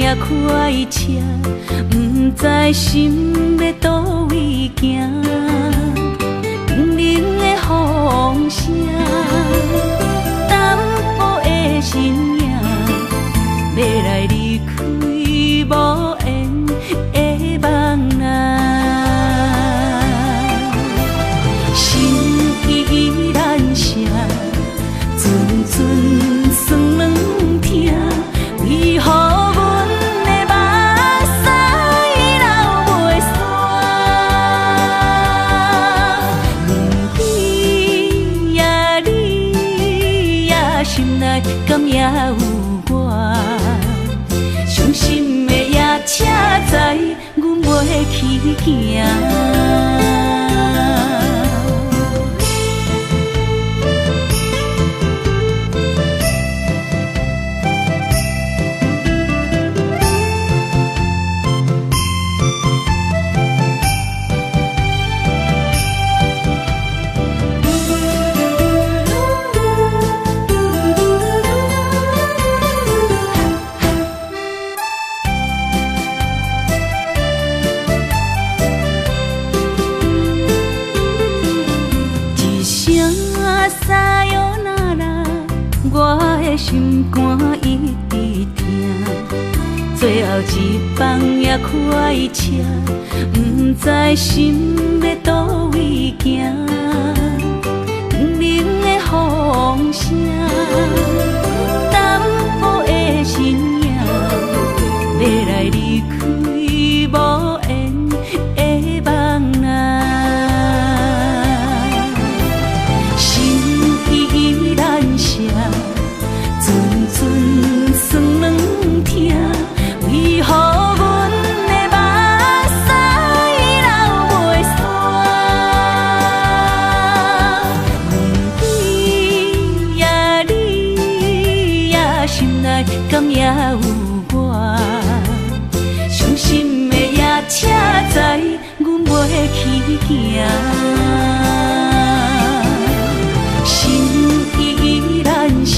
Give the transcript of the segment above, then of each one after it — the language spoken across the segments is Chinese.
也开车，不知心要倒位行。冷冷的风声，淡薄的身影，要来离开无缘的梦啊。心依然舍，阵阵酸软痛，为何阮的目屎流袂煞？轮回呀，你呀，心内敢也有我？伤心的也请知，阮袂去行。心肝一直疼，最后一放也开车，不知心要倒位行。冷冷的风声，淡薄的身影，要来离开无缘的梦啊。心依然舍。阵阵酸软痛，为何阮的目屎流袂煞？轮回呀，你呀，心内敢也有我？伤心的也请知，阮袂去行。心依然舍。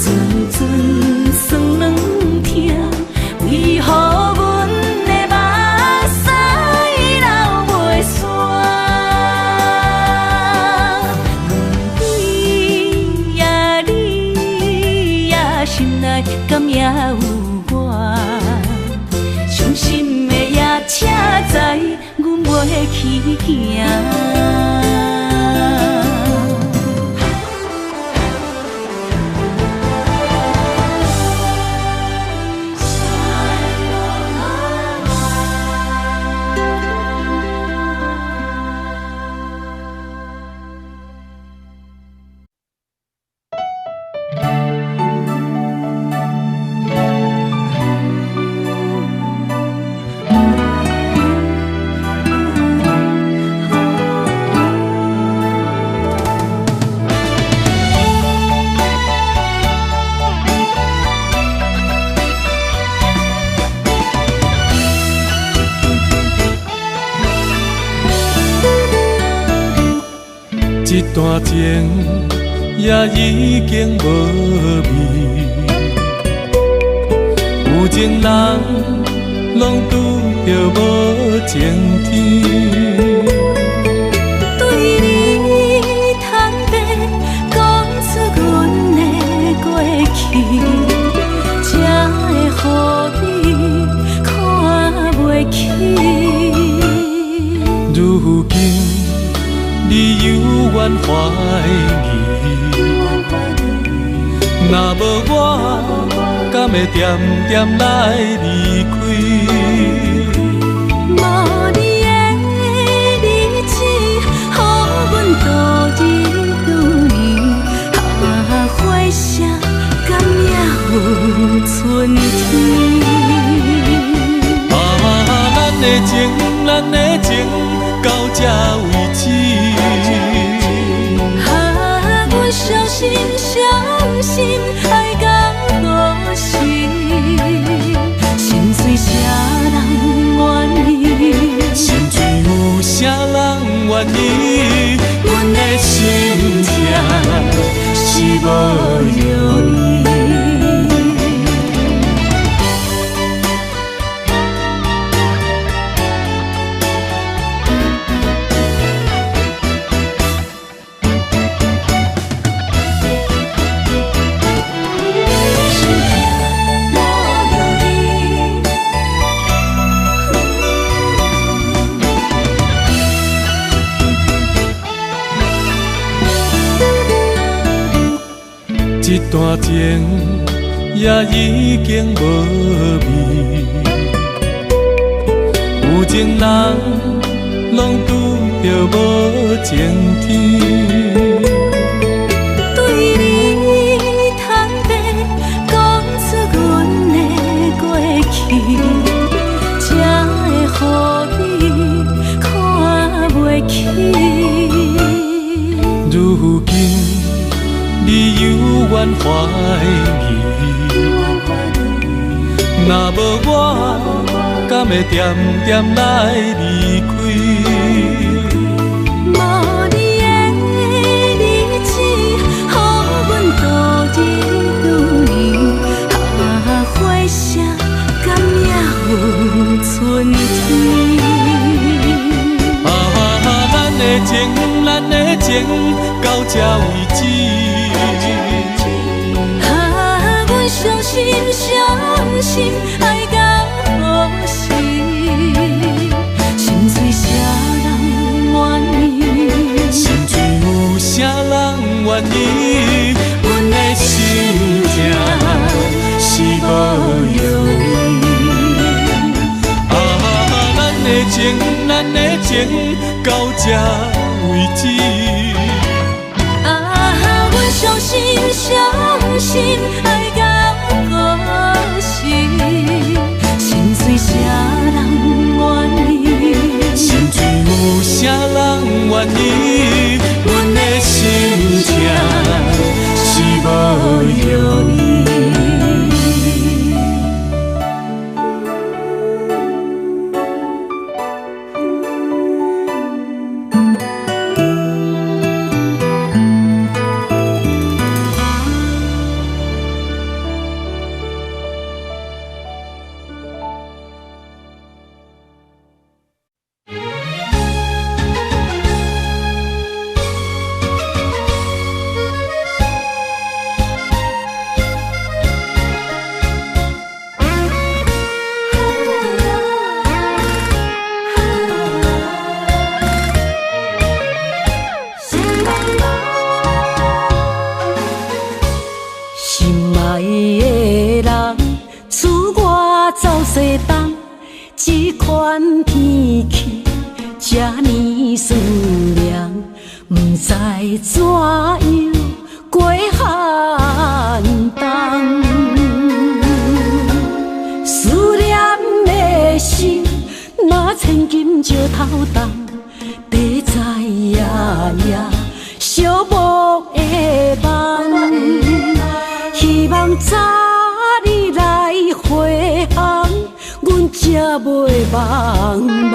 阵阵酸软痛，为何阮的目屎流袂煞？轮回呀，你呀，心内敢也有我？伤心的也请知，阮袂去行。一段情也已经无味，有情人拢拄着无情天。对你坦白讲出阮的过去，才会予你看袂起。如今你犹原怀疑，若无我，敢会点点来离开？无你的日子，予阮度日如年，花谢敢也有春天。咱的情，咱的情，到这为止。阮伤心伤心，爱到何时？心碎啥人愿意？心碎有啥人愿意？阮的心痛是无容易。单情也已经无味，有情人拢拄着无情天。对你坦白讲出阮的过去，才会予你看袂起。如今你犹原怀疑，若无我，敢会点点来离开？无你的日子，予阮度日如年，花谢甘也有春天。咱的情，咱的情到这为止。阮相信，相信爱到何时？心碎啥人愿意？心碎有啥人愿意？阮的心痛是无容易。咱的情，咱的情到这为止。阮相信，相信爱到何时？心碎啥人愿意？心碎有啥人愿意？阮的心痛是无容易。怎样过寒冬？思念的心，若千金石头重，地在夜夜寂寞的梦。希望早日来回航，阮才袂茫茫。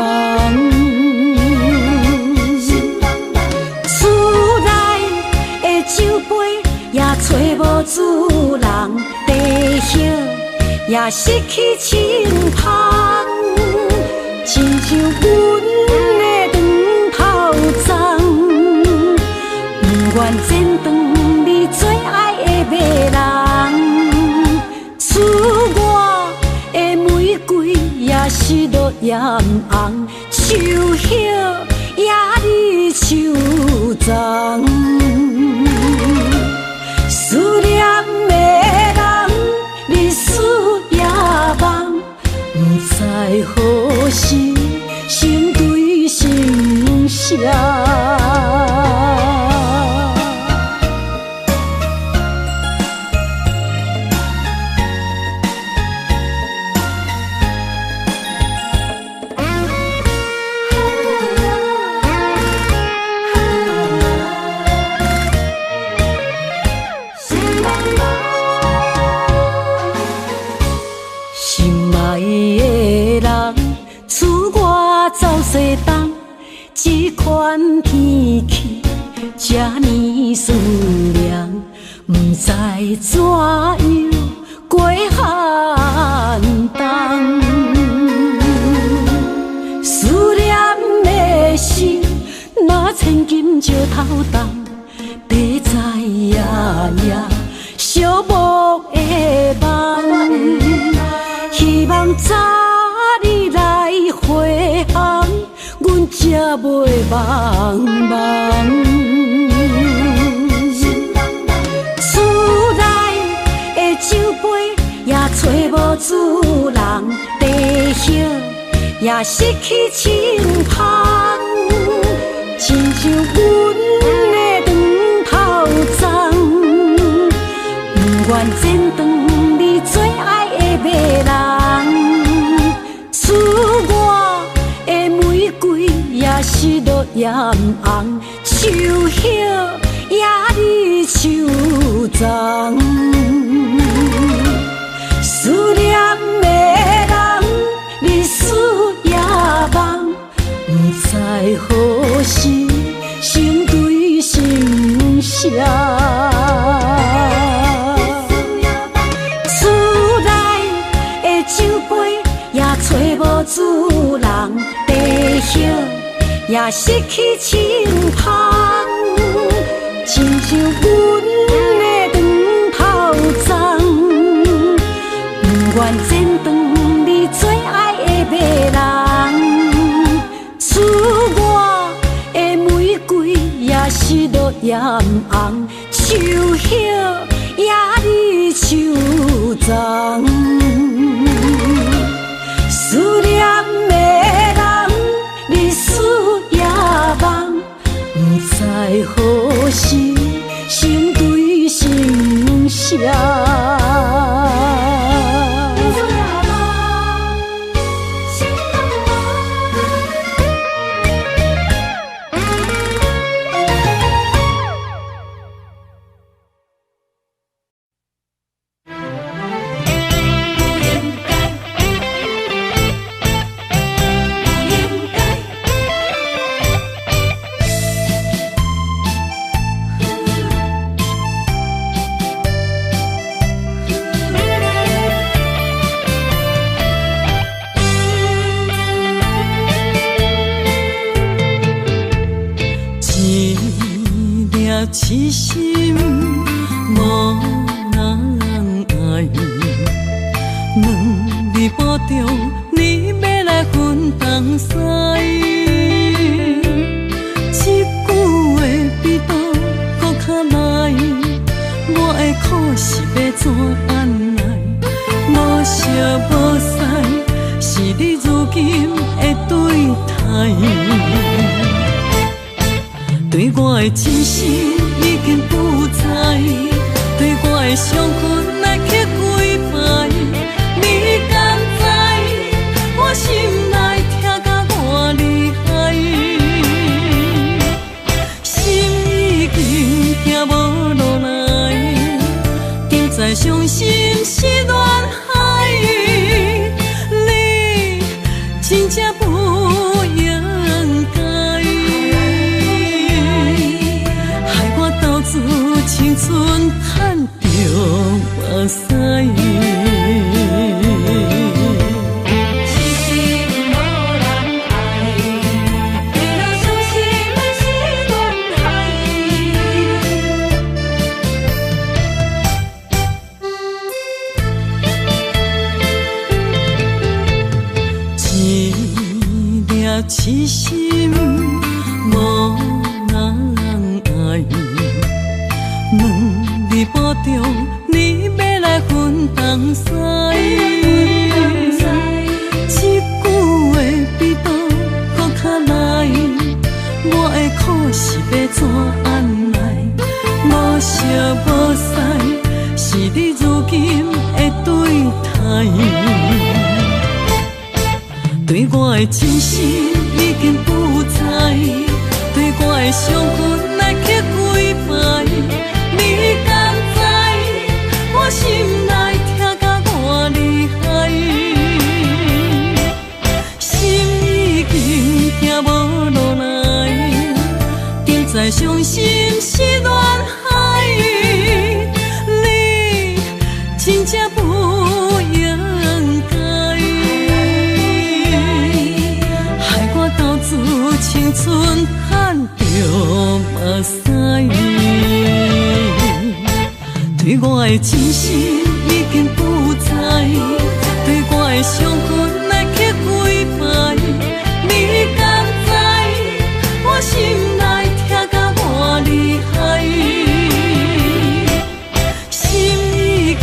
酒杯也找无主人，地叶也失去清芳，亲像阮的长头鬃，不愿剪断你最爱的迷人。厝外的玫瑰也是落艳红，树叶也离树丛。思念的人，日思夜梦，不知何时心对心声。西东，这款天气这呢思念，不知怎样过寒冬。思念的心，若千金石头重，地在夜夜寂寞的梦。希望早日来回航，阮才袂茫茫。厝内找无主人，地叶也失去清芳，亲像阮的长头鬃，不愿剪断你最爱的迷人，赐我的玫瑰也是落艳红，秋叶也你手脏。思念的人，日思夜梦，不知何时心对心声。厝内的酒杯也找无主人，地叶也失去清芳，亲像阮的长头鬃。不愿剪断你最爱的迷人，赐我的玫瑰也是落艳红，秋叶也你手脏。思念的人，日思夜梦，不知何时心对心声。痴心无人爱，两日保重，你要来分东西。一句话比刀搁较来，我的苦是要怎安来？无惜无使，是你如今的对待。对我的真心已经不知，对我的伤痕来去几摆，你敢知我心内痛甲偌厉害？心已经行无落来，定在伤心是恋海，你真正不应该。青春赚着目屎，痴心无人爱，为了伤心的是恋海。一粒痴心无人爱。两日保重，你要来分东西。一句话比刀搁较来，我的苦是要怎安来？无惜无使，是你如今的对待。对我的真心已经不知，对我的伤痕来去几摆。你敢知我心内痛甲偌厉害？心已经行无落来，定在伤心是恋海，你真正不应该，害我到自青春赚着目屎。对我的真心已经不知，对我的伤痕来去几摆，你敢知我心内痛甲偌厉害？心已经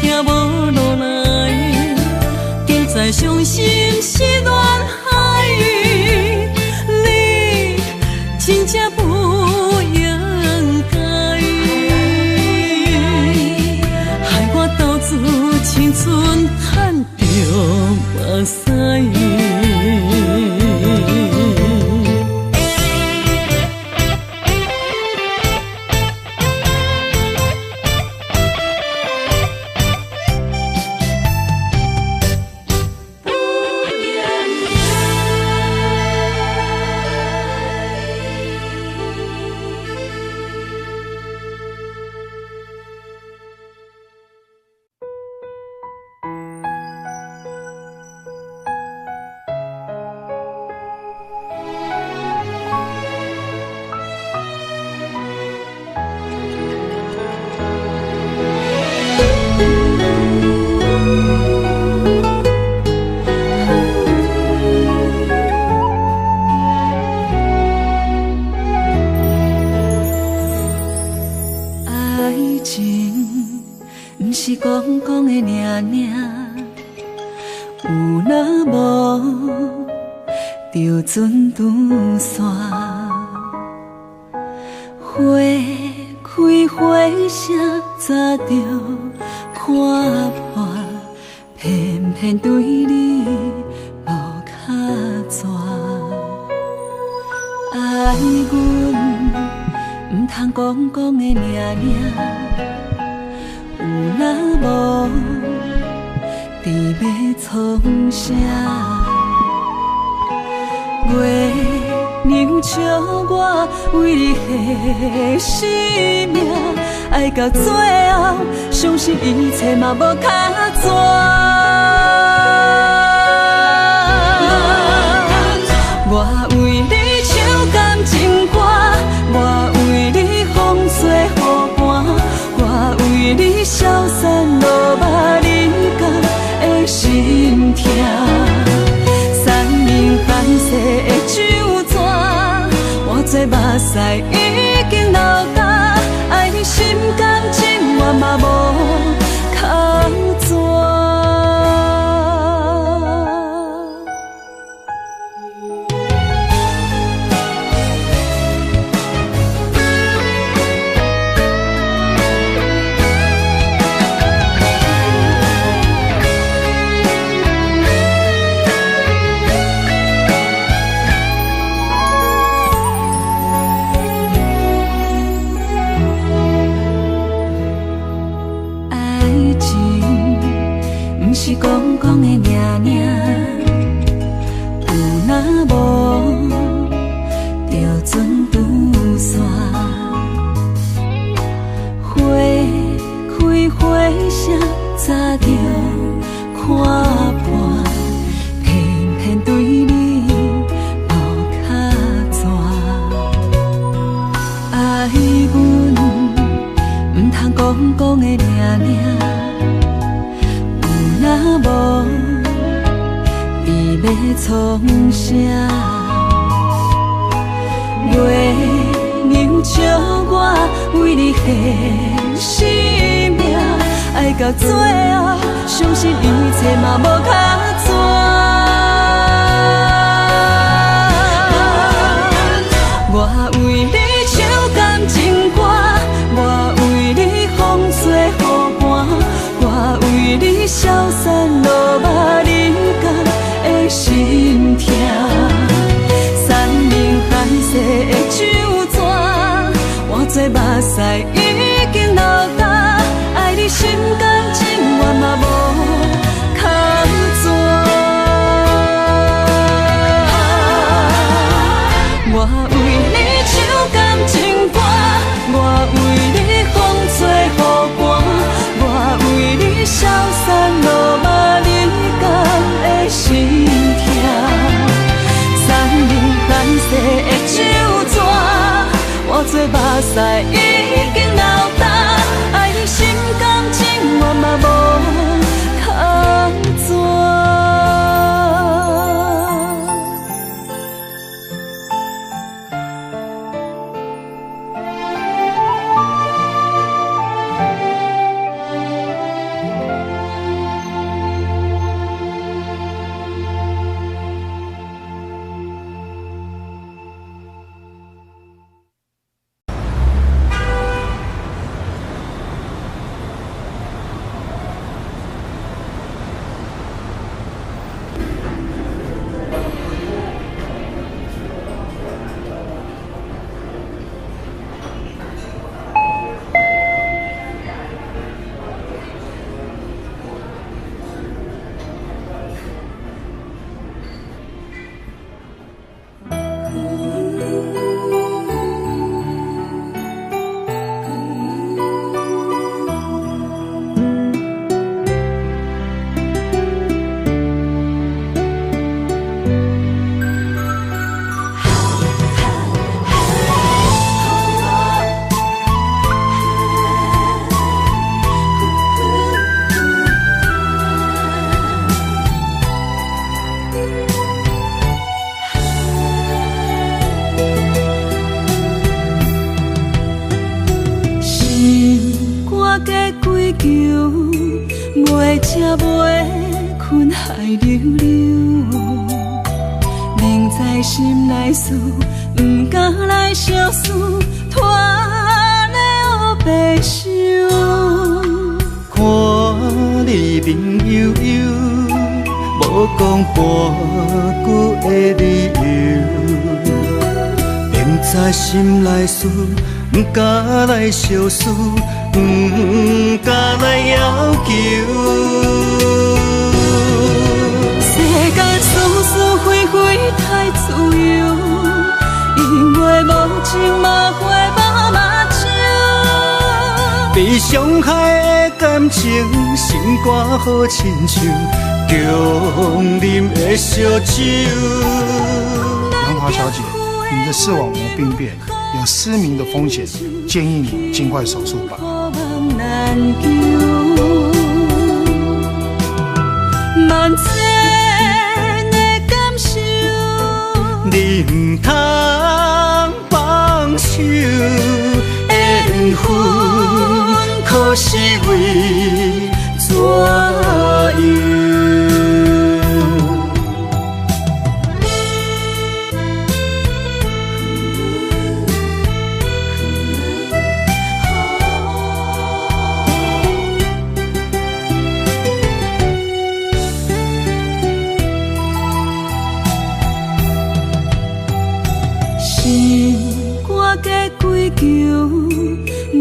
行无落来。心是恋海，你真正不应该，害我斗志青春赚着目屎。就船渡线，花开花谢早着看破，偏偏对你无卡纸。爱阮唔通讲讲的尔尔，有若无，伫要创啥？月娘笑我为你牺牲命，爱到最后，相信一切嘛无卡纸。我为你唱感情歌，我为你风吹雨寒，我为你消散落寞人间的心痛。繁世的酒泉，我做目屎已经流干，爱你心甘情愿嘛无空纸。是讲讲的尔尔，有若无就船渡线，花开花谢早着看破，偏偏对你无卡纸。爱阮唔通讲讲的尔尔。若无，你要创啥？月娘笑我为你牺牲命，爱到最后，相信一切嘛无卡纸。我为你唱感情歌，我为你风吹雨寒，我为你消散落寞人间的心痛。三明繁世的酒泉，我做目屎已经流干，爱你心甘情愿嘛无空纸。我为你唱感情歌，我为你风吹雨寒，我为你消散落寞人间的心痛。三明繁世的酒泉，我做目屎已经流干，爱你心甘情愿嘛无空纸。流流，明知心内事，不敢来相思，拖累黑白想。看你面悠悠，无讲半句的理由，明知心内事，不敢来相思，不敢来要求。世间事事非非太自由，因为无情嘛会无目睭。被伤害的感情，心肝好亲像强啉的烧酒。杨华小姐，你的视网膜病变，有失明的风险，建议你尽快手术吧。万千的感受，你不通放手，缘分可是为怎样？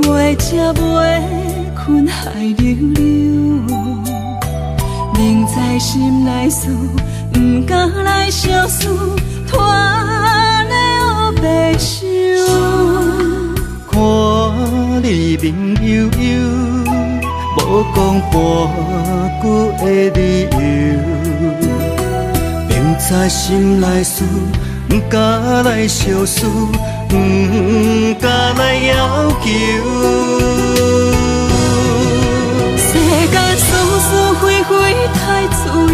袂食袂困海流流，明知心内事，不敢来相思，拖累黑白想。看你面悠悠，无讲半句的理由，明知心内事，不敢来相思，不敢来要求。世间事事非非太自由，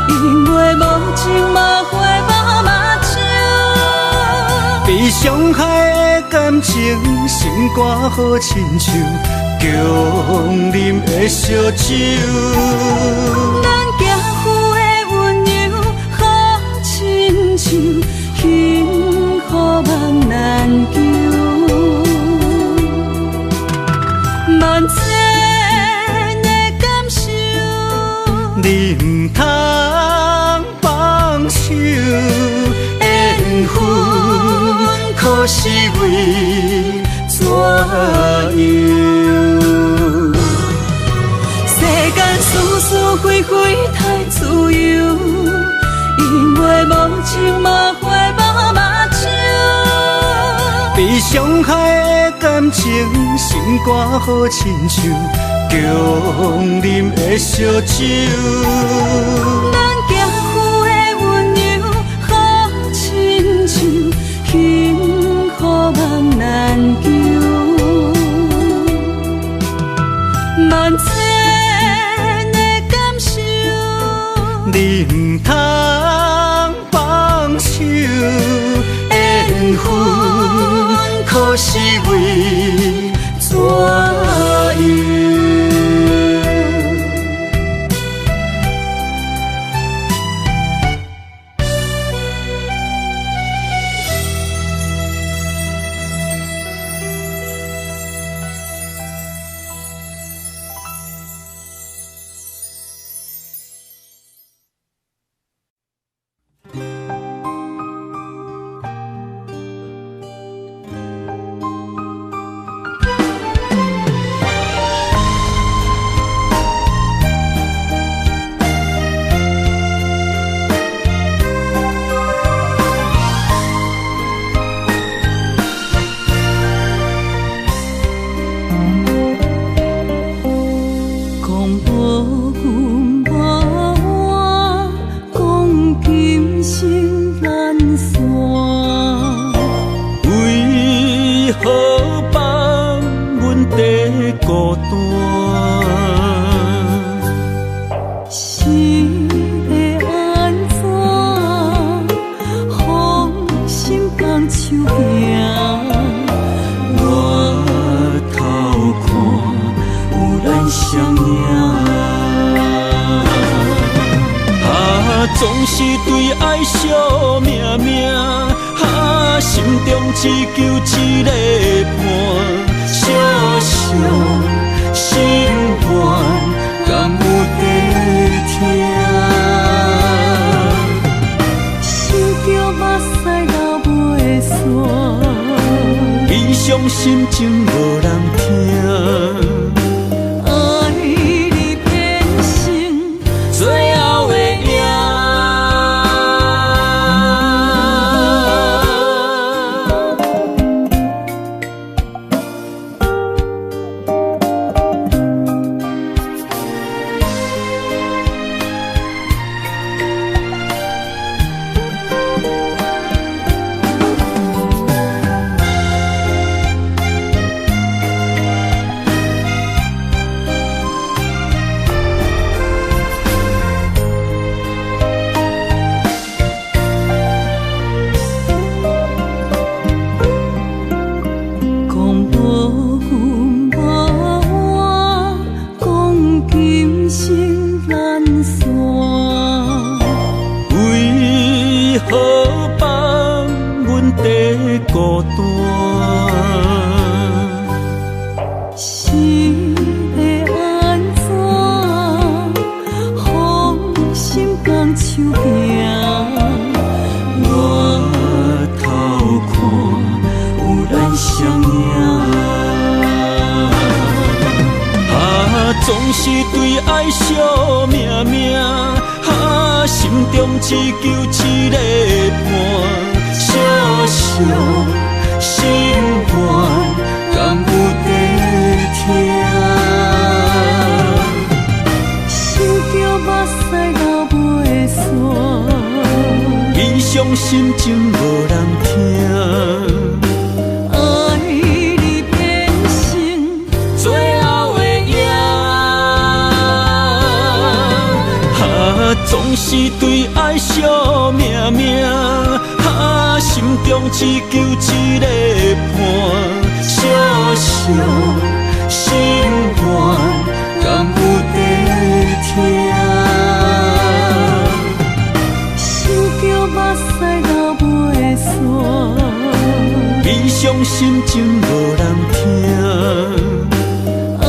因为无情嘛会无目睭。被伤害的感情，心肝好亲像强啉的烧酒。咱行夫的温柔好亲像幸福梦难求，万千的感受，你不通放手，缘分可是为怎样？世间事事非非太自由，因为无情嘛会无目睭。被伤害的感情，心肝好亲像强啉的烧酒。咱行夫的温柔好亲像幸福梦难求，万千的感受，你不通放手，缘分可是为怎样？总是对爱惜命命，心中只求一个伴，小小心愿，敢有地听？想着目屎流袂煞，悲伤心情无人听。爱你变成最后的影。孤单，是要安怎？放心放手行，我头看有咱相影。总是对爱惜命命，心中只求一个伴。小小心愿，敢有地听？想着目屎流袂煞，悲伤心情无人听。爱你变成最后的影，总是对爱惜命命。心中只求一个伴，小小心愿，敢有地听？想着目屎流袂煞，悲伤心情无人听。爱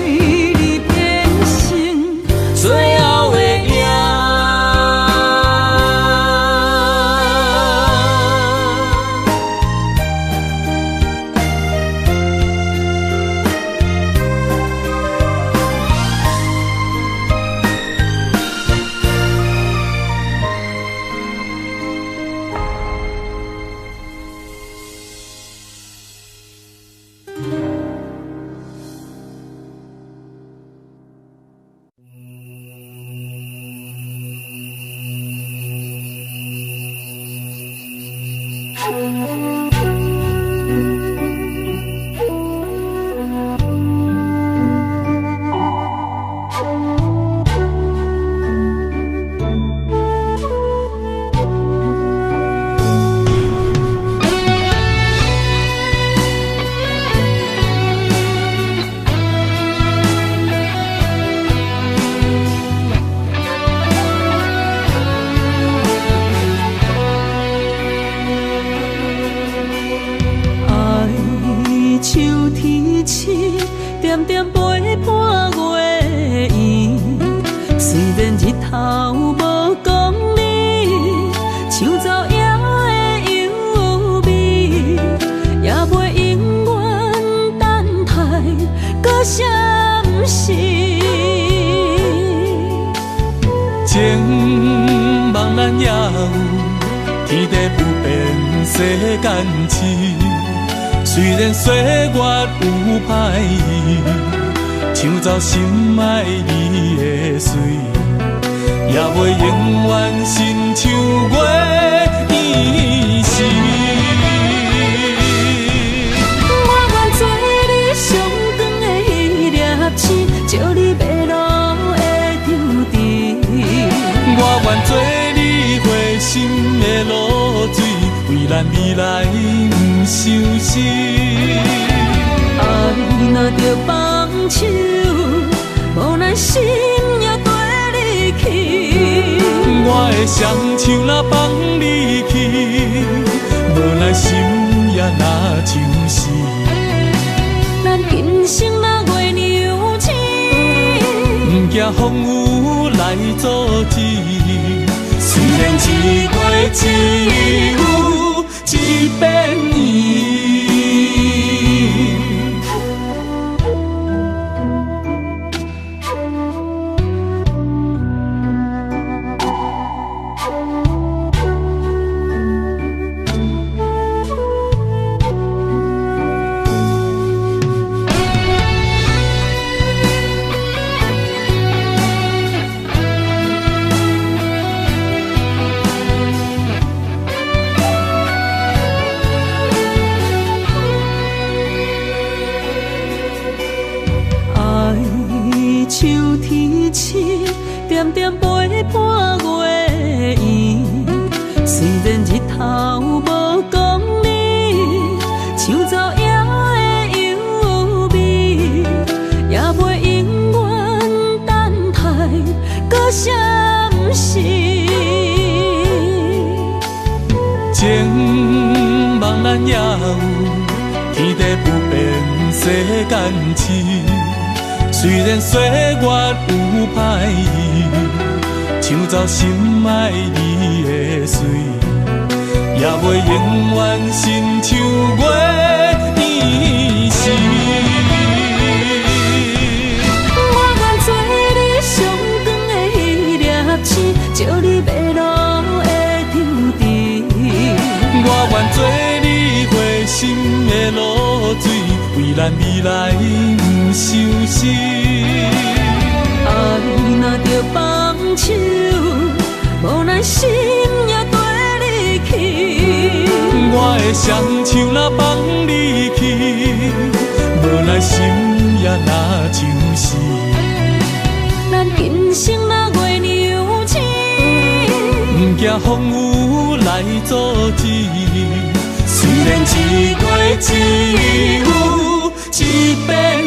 你变成最后的影。情茫然也有天地不变世间事，虽然岁月有歹意，抢走心爱你的水，也袂永远亲像月依时。我愿做你上长的迄粒星，照你迷路的场地。我愿做你回心的露水，为咱未来不伤心。爱若着放手，无咱心也跟你去。我的的双手若放你去，无奈心也若像死。咱今生若月娘星，不惊风雨来阻止。虽然一月只有一百年。点点陪伴月圆，虽然日头无讲理，抢走夜的优美，也袂永远等待搁闪烁。情茫然也有，天地不变，世间痴。虽然岁月有歹意，抢走心爱你的水，也袂永远亲像月圆时。我愿做你上长的迄粒星，照你迷路的场地。我愿做你回心的露水，为咱未来不伤心。爱若着放手，无奈心也跟你去。我的双手若放你去，无奈心也若像死。咱今生若月娘星，不惊风雨来阻止。虽然一月只有一百年。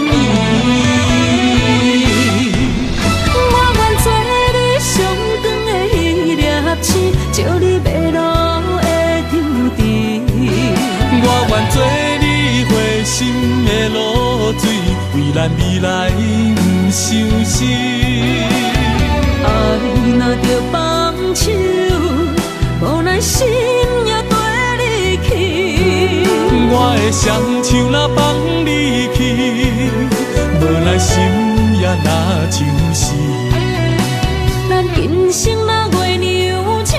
照你迷路的场地，我愿做你回心的露水，为咱未来不伤心。爱若着放手，无奈心也跟你去。我的双手若放你去，无奈心也若像死。咱今生若月娘星，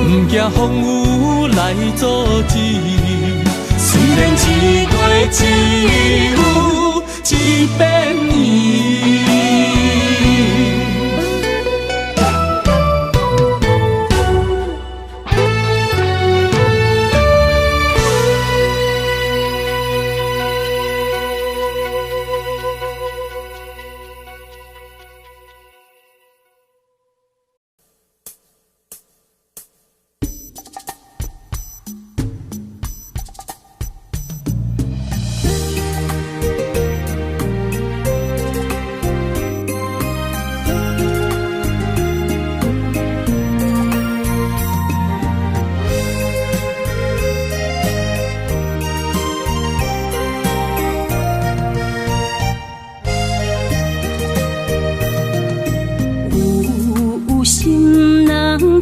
不惊风雨来阻止。虽然一月只有一百年。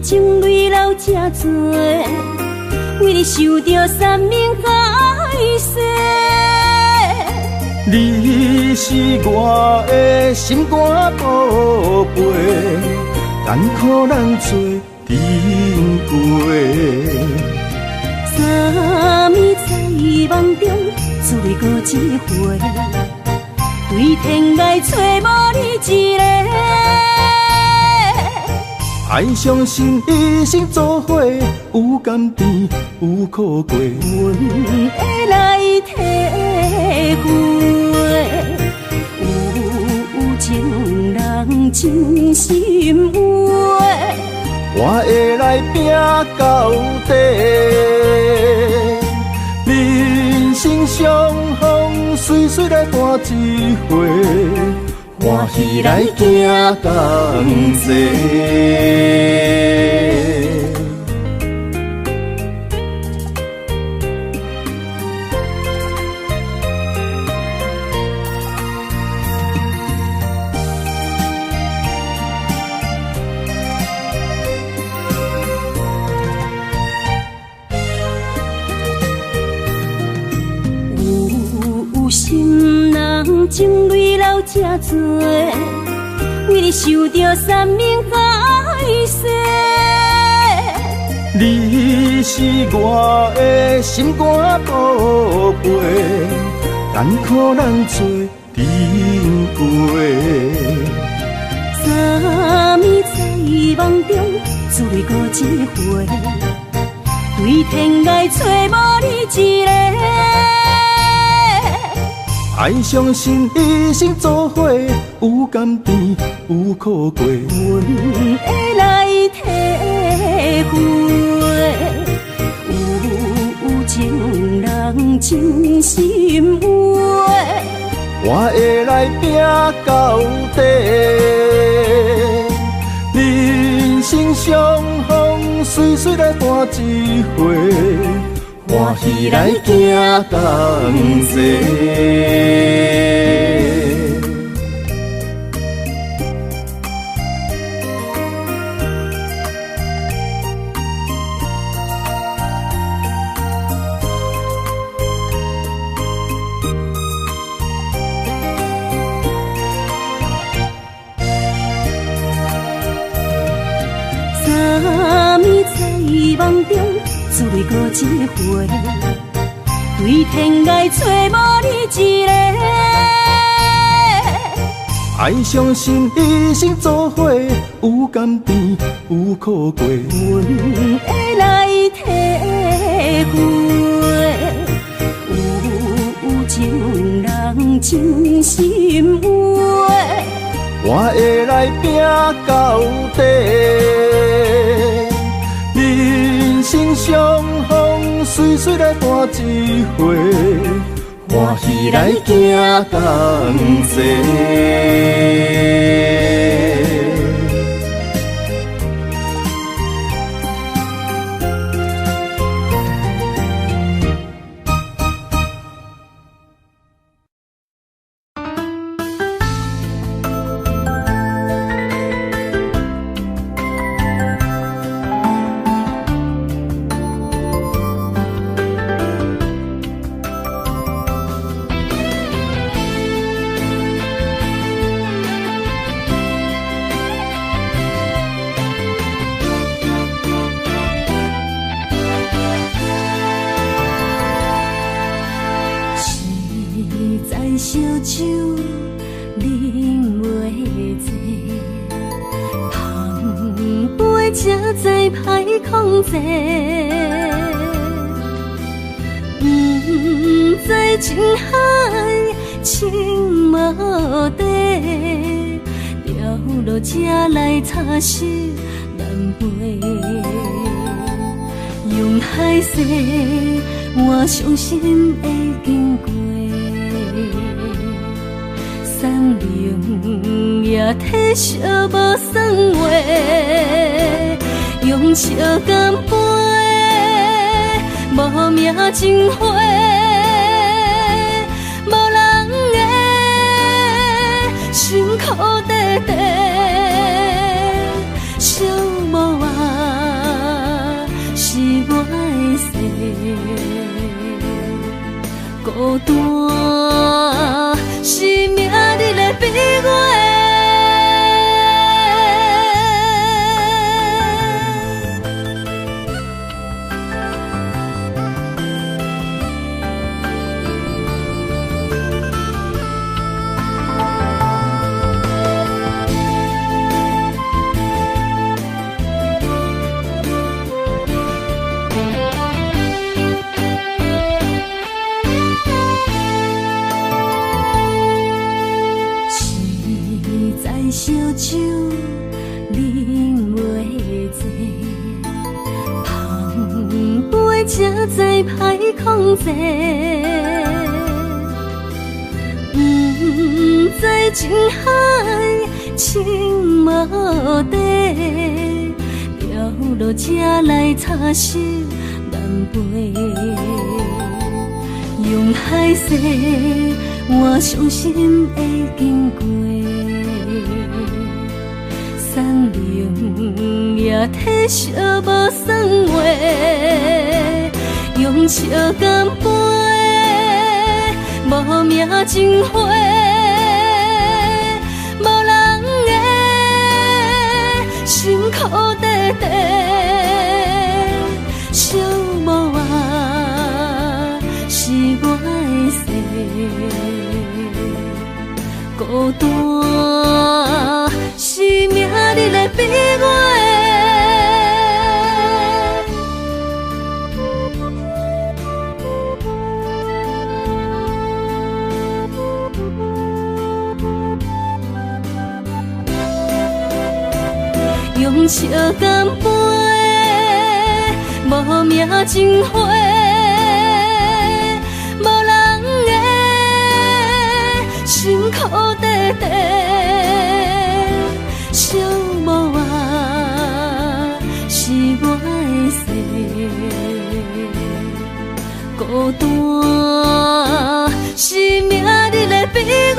情泪流这多，为你受着三命海誓。你是我的心肝宝贝，艰苦咱做阵过。三暝在梦中醉过一回，对天涯找无你一个。爱相信一生做伙，有甘甜有苦过，阮会来体会，有情人真心话，我会来拼到底。人生相逢，随随来弹一回，欢喜来行同齐。情泪流这多，为你受着三命歹势。你是我的心肝宝贝，艰苦咱做阵过。三暝在梦中，只为过一回，对天涯找无你一个。爱相信一生做伙，有甘甜有苦过，阮会来体会，有情人真心话，我会来拼到底。人生相逢，随随来伴一回。欢喜来行同齐。三暝在梦中，只为过一回，对天涯找无你一个。爱相信一生做伙，有甘甜有苦过，阮会来体会，有情人真心话，我会来拼到底。人生相逢，随随来伴一回，欢喜来行同齐。烧酒啉袂醉，碰杯才知歹控制。不知情海情无底，掉落这来擦拭难背。用海誓，我相信会经过。送灵也体烧无算话，用笑干杯，无名情花，无人的辛苦地地，寂寞啊是我的事，孤单是命你来逼我。烧酒啉袂醉，碰杯才知歹控制。不在情海情无底，掉落这来擦拭难背。用海誓，我相信会经过。山盟也体惜无算话，用笑干杯，无名情花，无人的辛苦地地，寂寞啊是我的事，孤单是命你来逼我。用笑干杯，无名情花，无人的辛苦地地，寂寞啊是我的事，孤单是命你来逼我。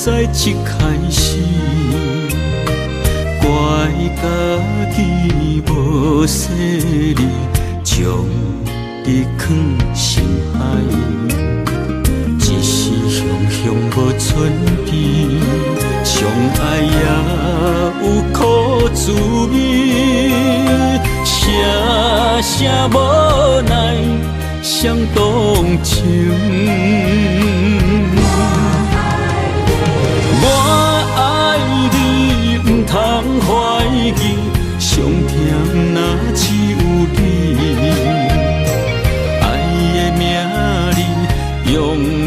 在一开始，怪家己无细腻，将你放心海。一时雄雄无存边，相爱也有苦滋味，声声无奈伤动情。通怀疑，上甜若只有你。爱的名字用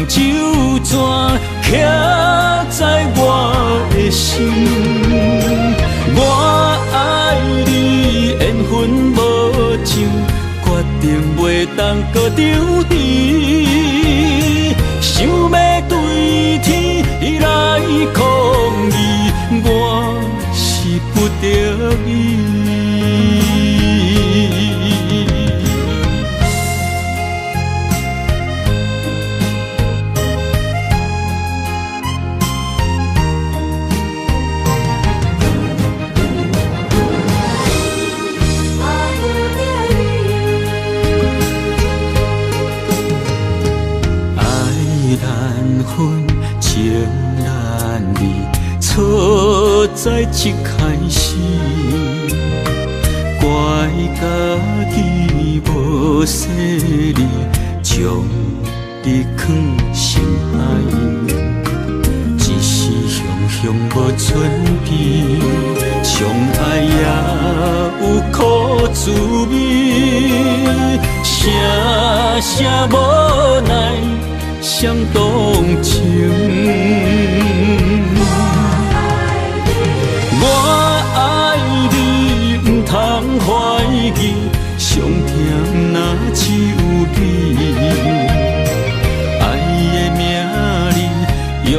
酒泉刻在我的心。我爱你，缘分无尽，决定袂当搁丢弃。想要对天来抗议，我是不得已。爱难分，情难离。错在一开始，怪家己无细腻，将你放心海。一时雄雄无存边，相爱也有苦滋味，声声无奈伤动情。我爱你，不通怀疑，上甜若只有你。爱的名字用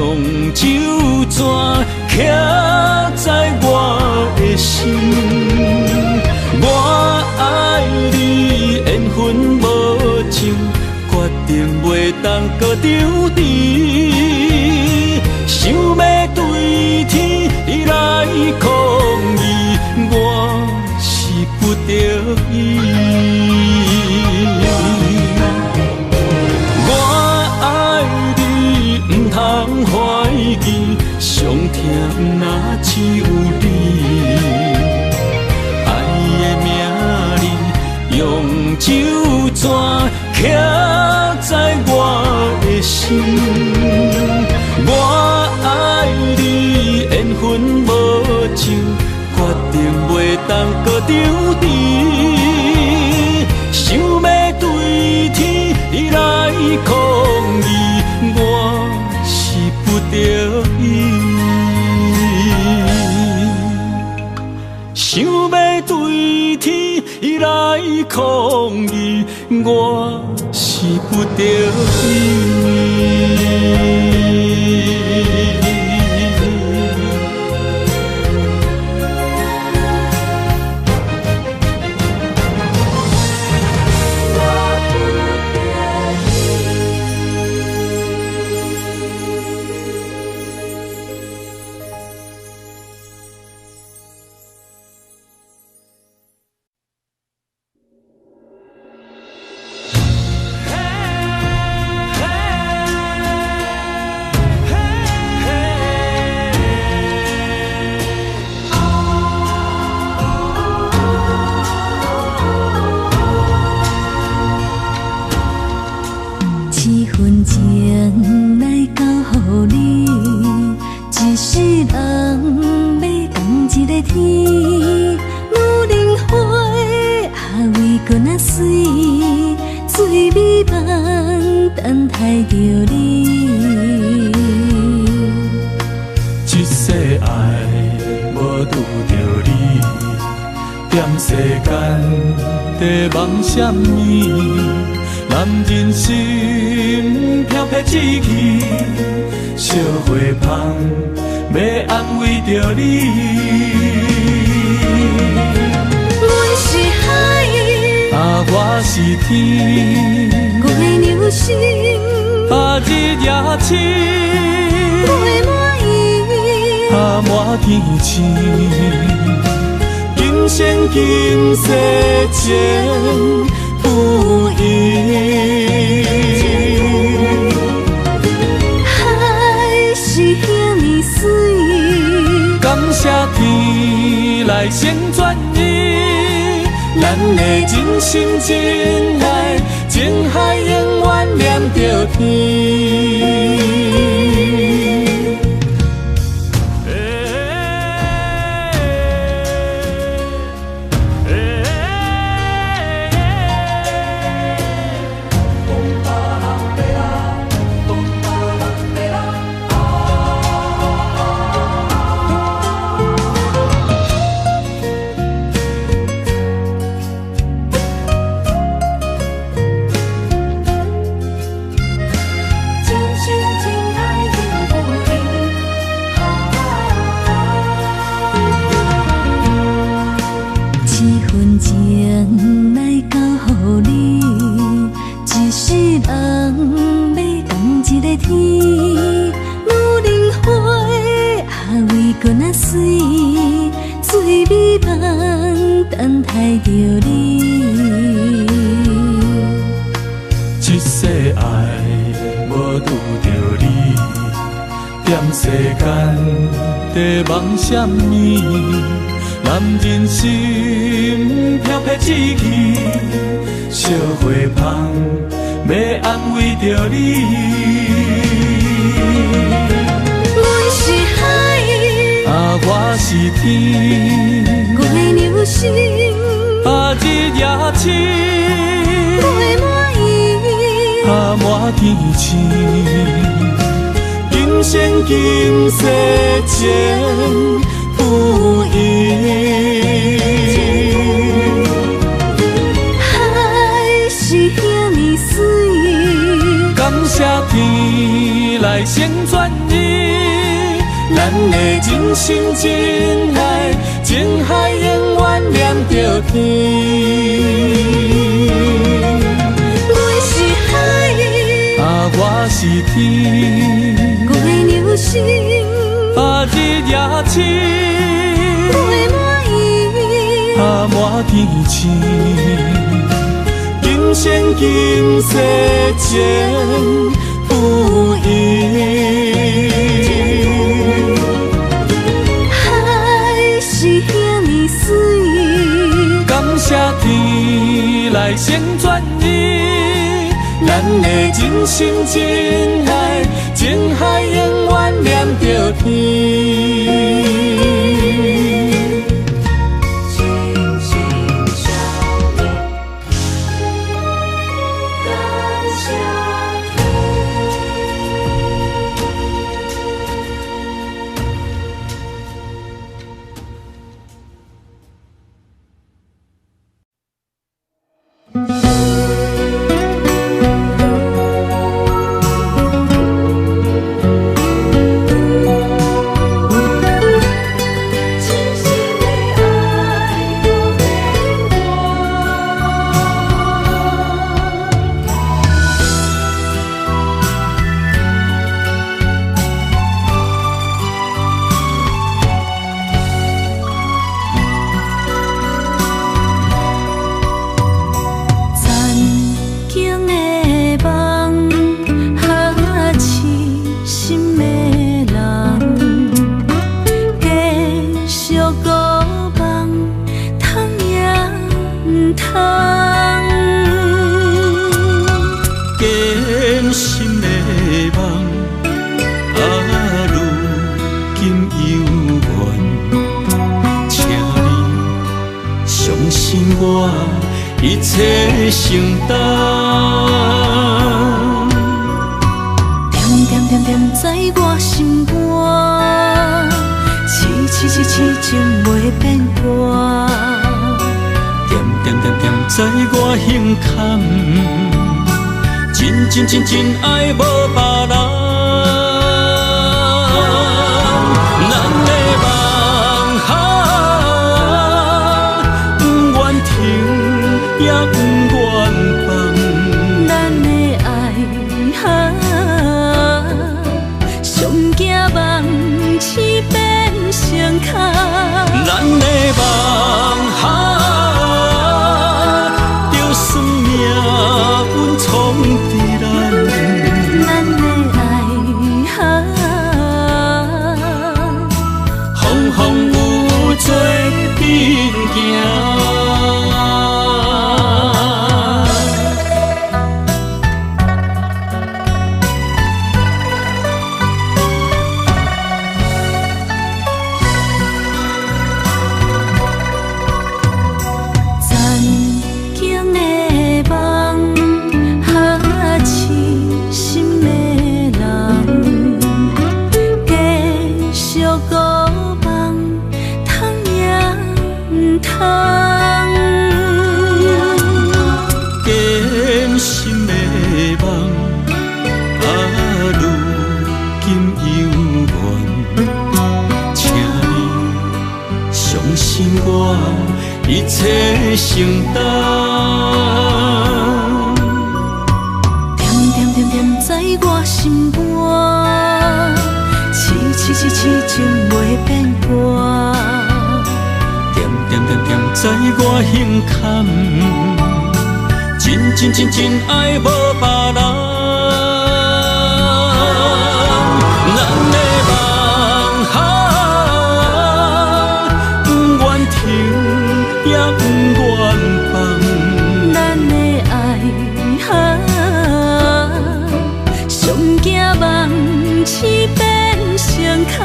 酒泉刻在我的心。心。我爱你，缘分无像，决定袂当搁张持。想要对天来抗议，我是不得已。想要对天来抗议，我是不得已。什么？男人心飘撇志气，烧花香要安慰着你。阮是海，我是天，月流星，日夜星，月满意，满天星。今生今世情不移，海是遐尼水，感谢天来成全伊，咱的真心真爱，情海永远念着天。一世爱无拄着你，踮世间在梦什么？男人心飘撇志气，烧花香要安慰着你。阮是海，我是天，月流星，日夜星，月满意，满天星。今生今世情不移，海是遐尼水，感谢天来成全伊，咱的真心真爱，情海永远念着天。阮是海，我是天，月流星，日夜星，月满意，满天星。今生今世情不移，海是遐尼水，感谢天来成全伊，咱咱的人生真爱，情海永远连着天。一切承担，点点点点在我心肝，痴情袂变卦。点点点点在我胸坎，真爱无别人。咱的梦不愿停，也不愿放。咱的爱上惊梦痴变成空。咱的梦就算命运闯伫咱，咱的爱风风雨做阵行。一切承担，点点点点在我心肝，痴情袂变卦。点点点点在我胸坎，真爱无别人。咱的梦不愿停，也不愿放。咱的爱上惊梦痴变成空。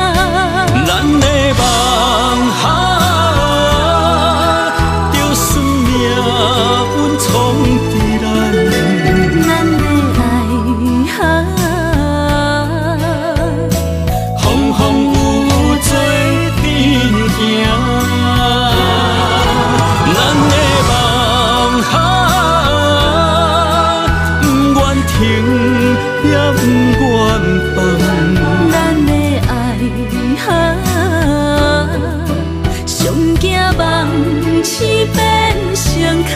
咱的梦就算命运闯伫咱，咱的爱风风雨雨做阵行。咱的梦不愿停，也不愿放。咱的爱上惊梦痴变成空。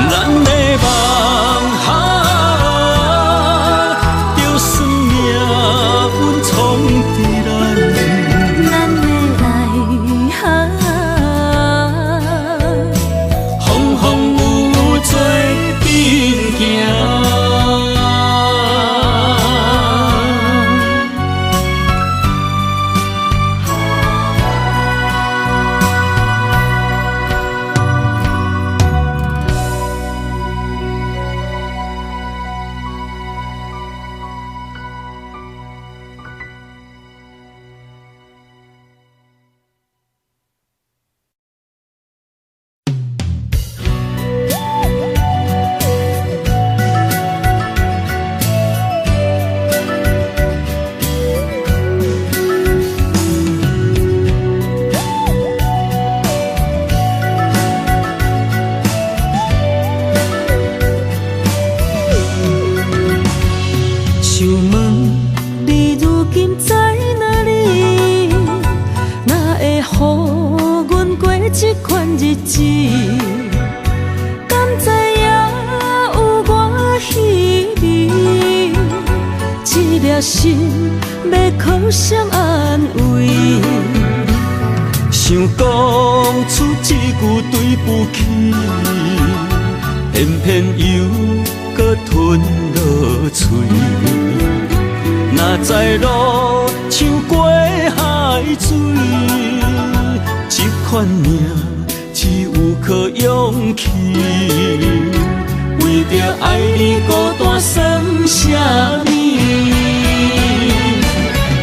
咱的梦就算命运闯伫咱，咱的爱风风雨雨做阵行。子，敢知影有我稀微？这粒心要靠谁安慰？想讲出一句对不起，偏偏又搁吞落嘴。若知路像过海水，这款命只有靠勇气。为着爱你孤单算什么？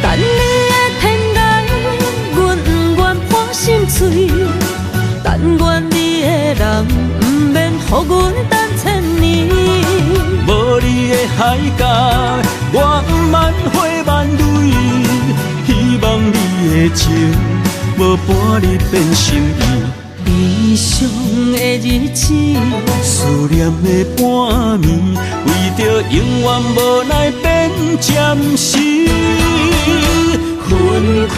等你的天涯，阮不愿破心碎。但愿你的人不免予阮等千年。无你的海角，我万花万蕊。希望你的情，无半日变心意。悲伤的日子，思念的半暝，为着永远无奈变暂时分开。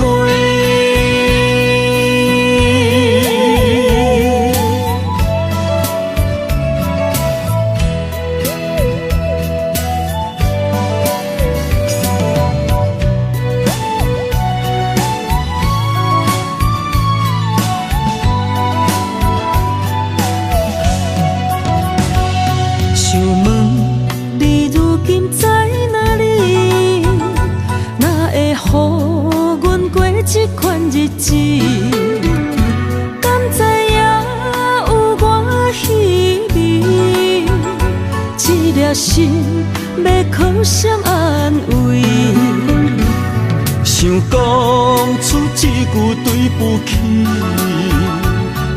这款日子，敢知影有我稀微？这粒心要靠谁安慰？想讲出一句对不起，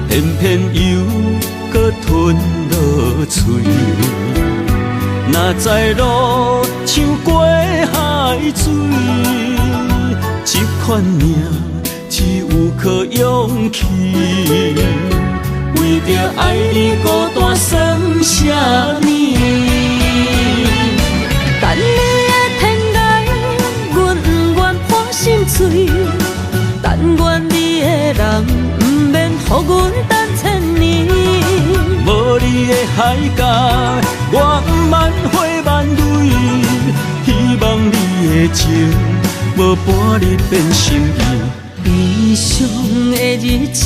偏偏又搁吞落嘴。若知路像过海水，这款命只有靠勇气。为着爱你孤单算什么？等你的天涯，阮不愿破心碎。但愿你的人不免予阮等千年。无你的海角，我万花万蕊。希望你的情，无半日变心意。悲伤的日子，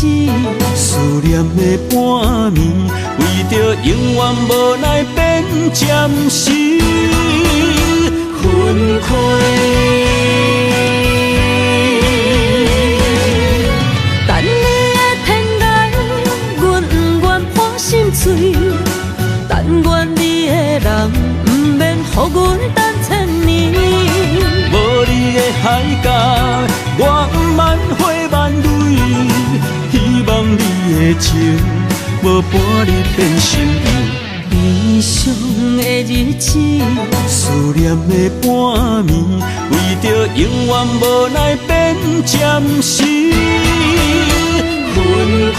思念的半暝，为着永远无奈变暂时分开。等你的天涯，阮不愿破心碎。但愿你的人不免予阮等千年。无你的海角，我万花万蕊。希望你的情，无半日变心意。悲伤的日子，思念的半暝，为着永远无奈变暂时分开。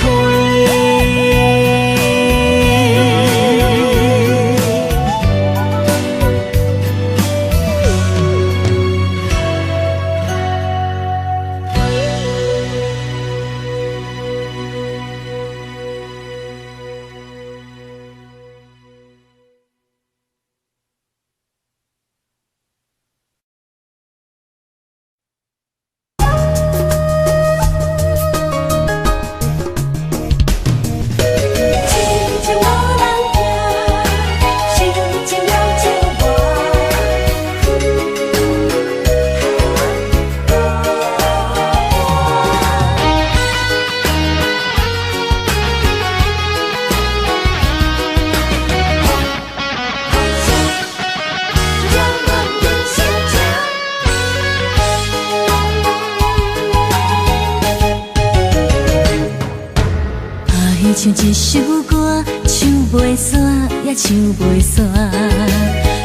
唱一首歌，唱袂煞也唱袂煞。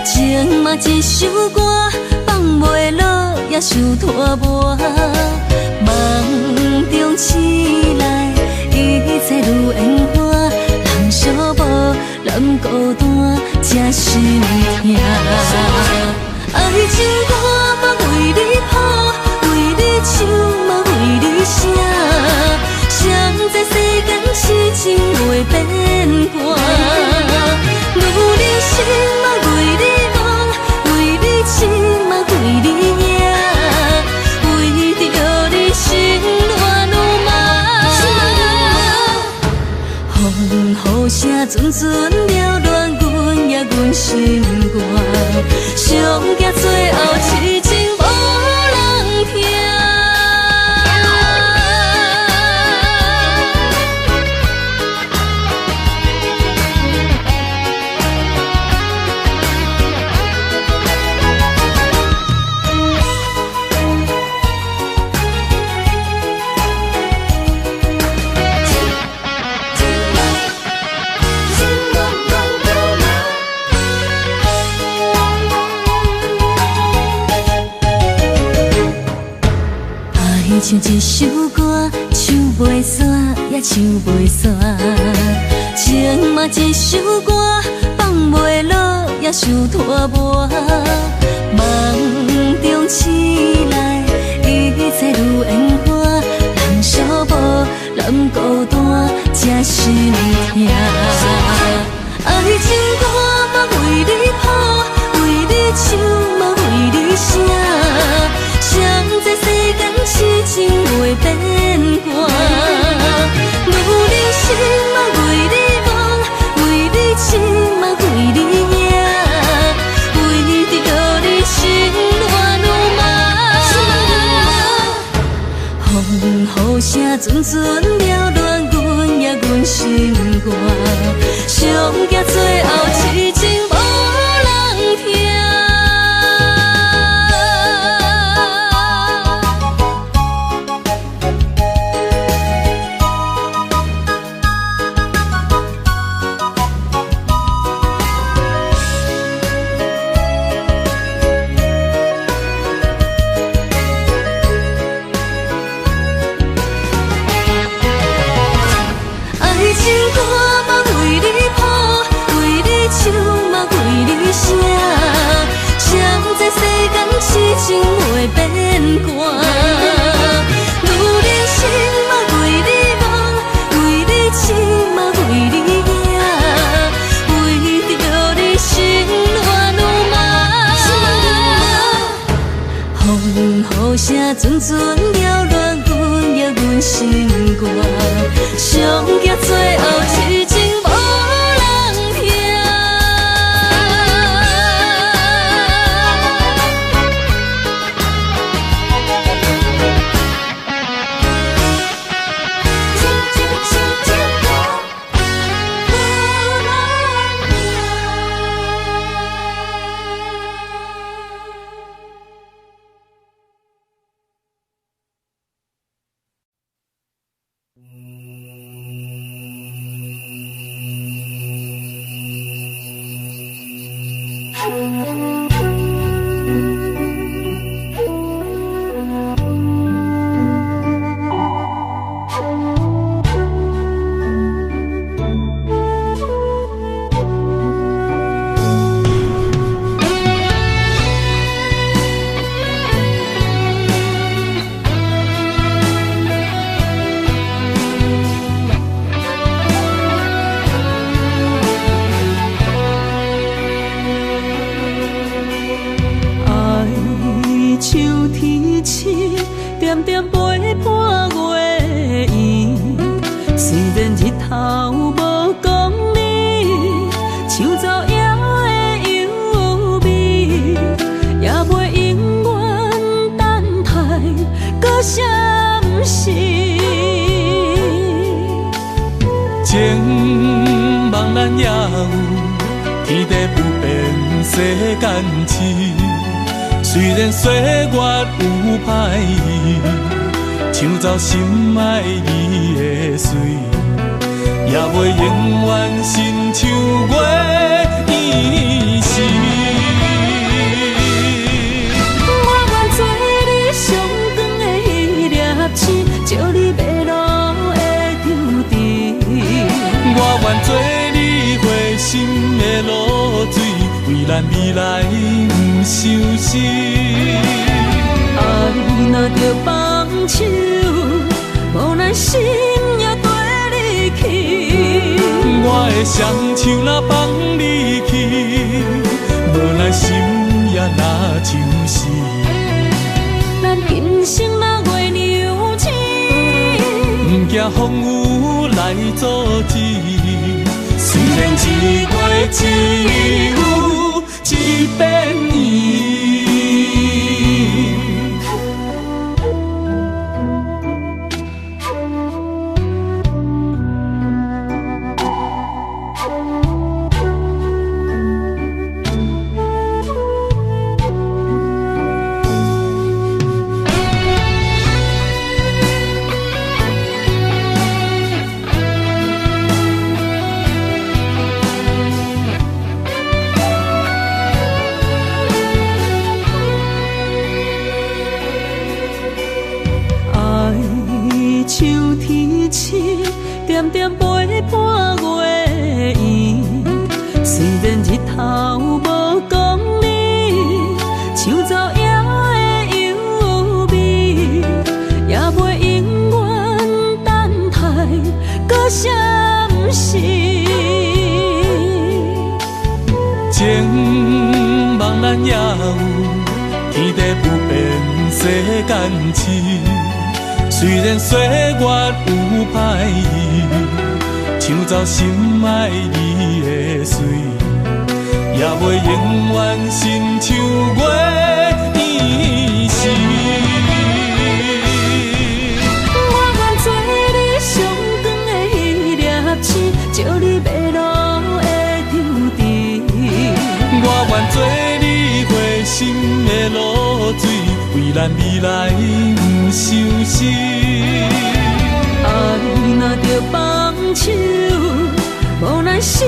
情嘛一首歌，放袂落也想拖磨。梦中醒来，一切如烟花。人寂寞，人孤单，才心痛。爱情歌嘛为你谱，为你唱嘛为你写。谁知世间痴情袂变卦。女人心嘛为你忙，为你痴嘛为你赢，为着你心乱如麻。风雨声阵阵缭乱，阮也阮心肝，上惊最后痴情无人听。唱一首歌，唱袂煞，也唱袂煞。情嘛一首歌，放袂落，也想拖磨。梦中醒来，一切如烟花。人寂寞，人孤单，才心痛。爱情歌嘛为你谱，为你唱嘛为你写。谁知世间痴情袂变卦，女人心嘛为你忙，为你痴嘛为你赢，为着你心乱如麻。风雨声阵阵缭乱，阮也阮心肝，上惊最后痴情无人听。痴情袂变卦，女人心嘛为你忙，为你痴嘛为你赢，为着你心乱如麻。风雨声阵阵缭乱，阮也阮心肝，上惊最后痴情无人听。情茫然也有天地不变世间事，虽然岁月有歹意，抢走心爱伊的水，也袂永远亲像月伊是。我愿做你上长的迄粒星，照你迷路的丢滴。我愿做你回心的露水，为咱未来不伤心。爱若着放手，无奈心也跟你去。我的双手若放你去，无奈心也若像死。咱今生若月娘星，不惊风雨来阻止。虽然一月只有一遍圆。点点陪伴月圆，虽然日头无讲理，像走夜的幽味，也袂永远等待搁闪逝。情茫然也有，天地不变，世间痴。虽然岁月有歹意，抢走心爱你的水，也袂永远亲像月圆时。我愿做你上长的迄粒星，照你迷路的丢滴。我愿做你回心的露水，为咱未来不伤心。爱若着放手，无奈心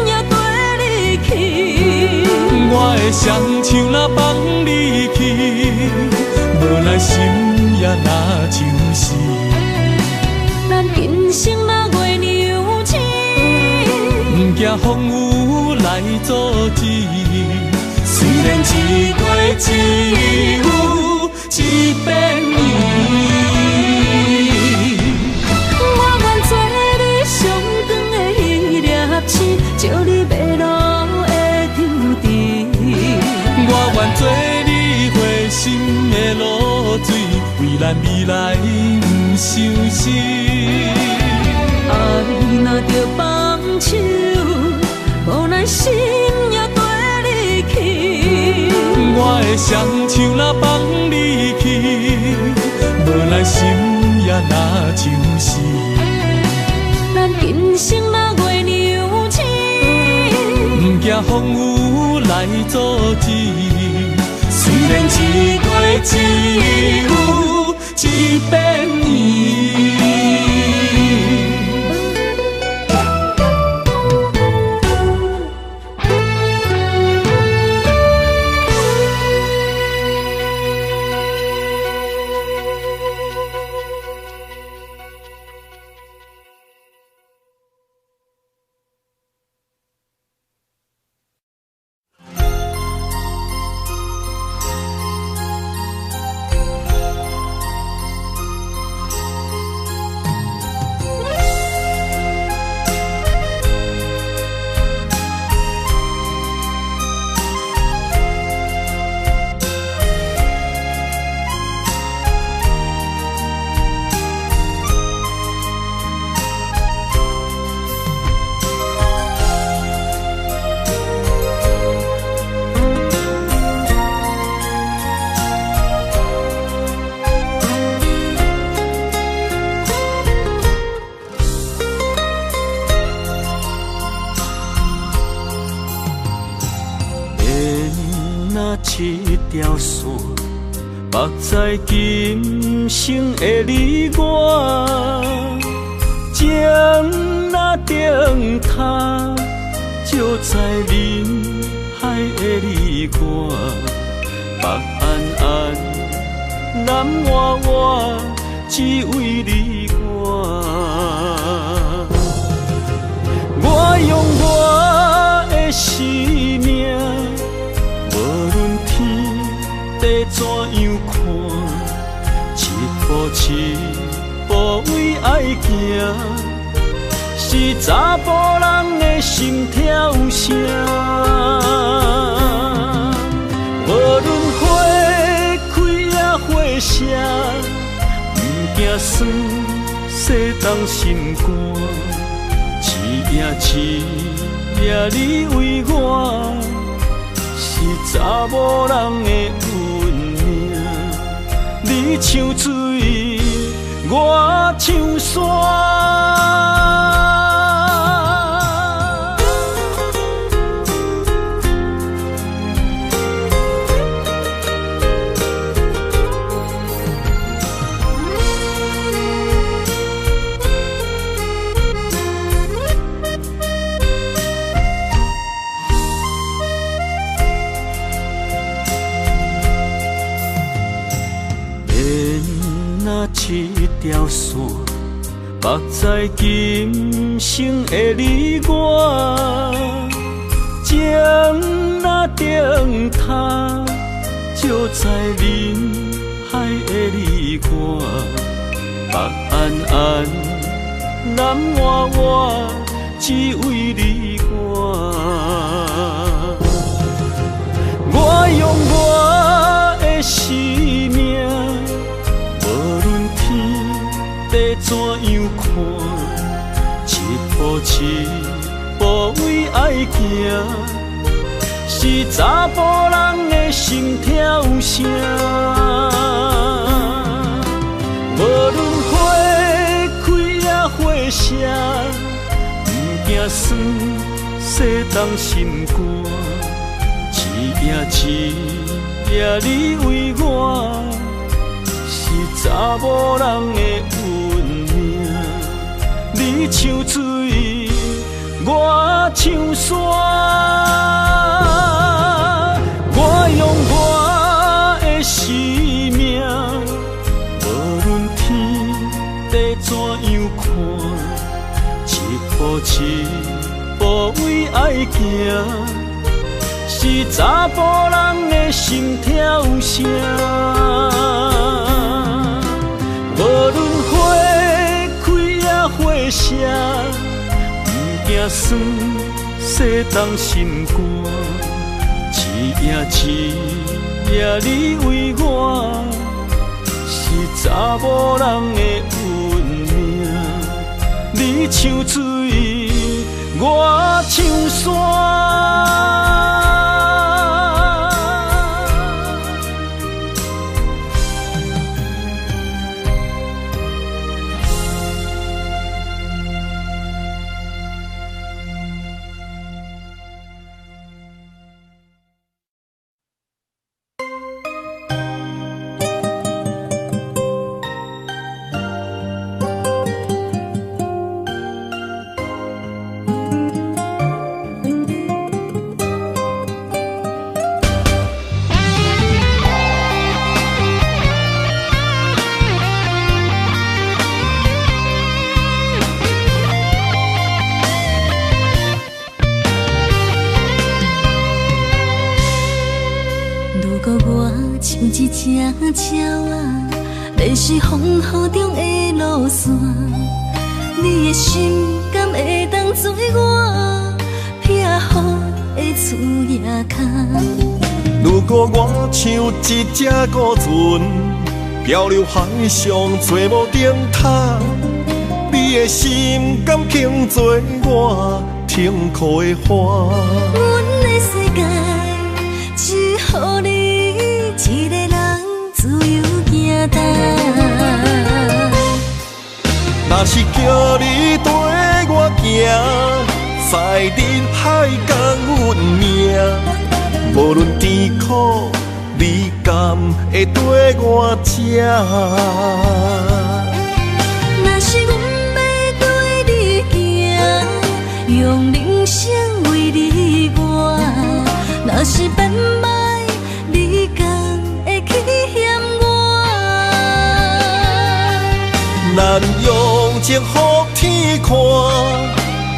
也跟你去。我的双手若放你去，无奈心也若像死。咱今生若月娘星，不惊风雨来阻止。虽然一月只有一遍圆。照你迷路的丢滴，我愿做你回心的露水，为咱未来不伤心。爱若着放手，无奈心也跟你去。我的双手若放你去，无奈心也若像死。咱今生若月娘星，不惊风雨来阻止。虽然一月只有一遍圆。一条线，目在今生的你我，情若灯塔，照在人海的你我，北暗暗，南弯弯，只为你我。我用我的生命。无论天地怎样看，一步一步为爱行，是查甫人的心跳声。无论花开也花谢，不惊酸洗冻心肝。一夜你为我，是查某人的运命。你像水，我像山。一条线，绑在今生的你我，情若灯塔，照在人海的你我，北暗暗，南弯弯，只为你我。我用我的生命。地怎样看？一步一步为爱行，是查甫人的心跳声。无论花开也花谢，不惊酸洗冻心肝。一夜你为我。是查某人的运命，你像水，我像山。我用我的生命，无论天地怎样看，一步一步为爱行，是查甫人的心跳声。无论花开也花谢，不惊酸洗冻心肝。一夜你为我，是查某人的运命。你像水，我像山。一只鸟啊，迷失风雨中的路线，你的心敢会当做我避雨的厝夜脚？如果我像一只孤船，漂流海上找无灯塔，你的心敢肯做我痛苦的花？阮的世界只予你一个人自由行动。若是叫你跟我行，在人海共运命，无论甜苦，你敢会跟我吃？若是阮要对你行，用人生为你活，若是变歹，你敢会去嫌我？咱用情予天看，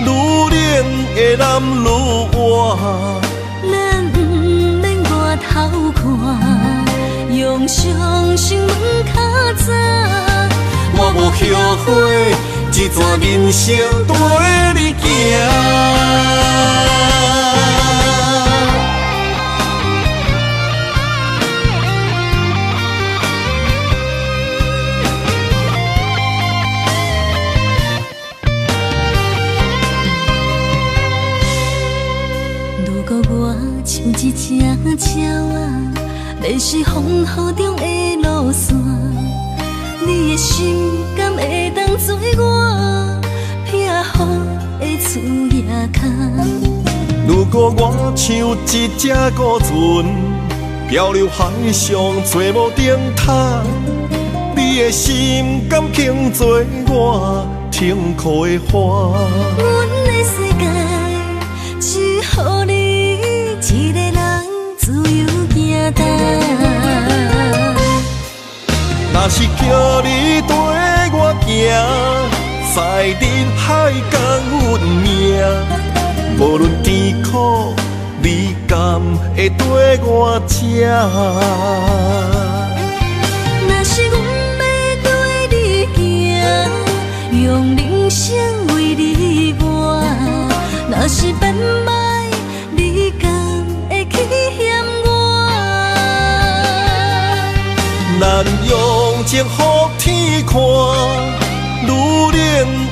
愈冷的男愈活。咱不免外头看，用双心门较早。我无后悔，一段人生跟你行。如果我像一只鸟啊，迷失风雨中的路线，你的心敢会当做我避雨的厝野空？如果我像一只孤船，漂流海上找无顶塔，你的心敢肯做我停靠的花？阮的世界只予你一个人自由行动。若是叫你跟我行，在人海共运命，无论甜苦，你敢会跟我吃？若是阮要对你行，用人生为你活，若是变歹，你敢会去嫌我？咱用情予天看，愈冷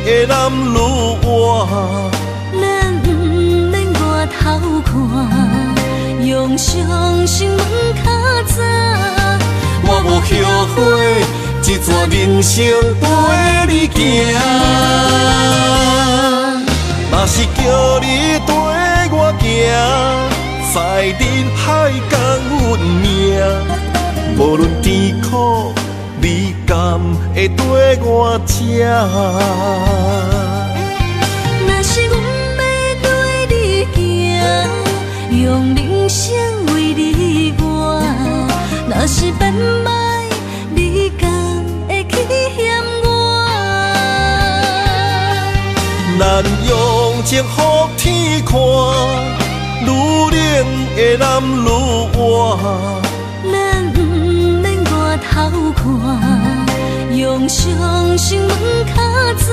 的男愈活。咱不免外头看，用双心问较早。我无后悔，一段人生陪你行。若是叫你跟我行，在人海共运命，无论甜苦，你敢会跟我吃？若是阮要对你行，用人生为你活，若是变歹，你敢会去嫌我？咱用情予天看，愈冷的男愈活。咱不免外头看，用双心问较早。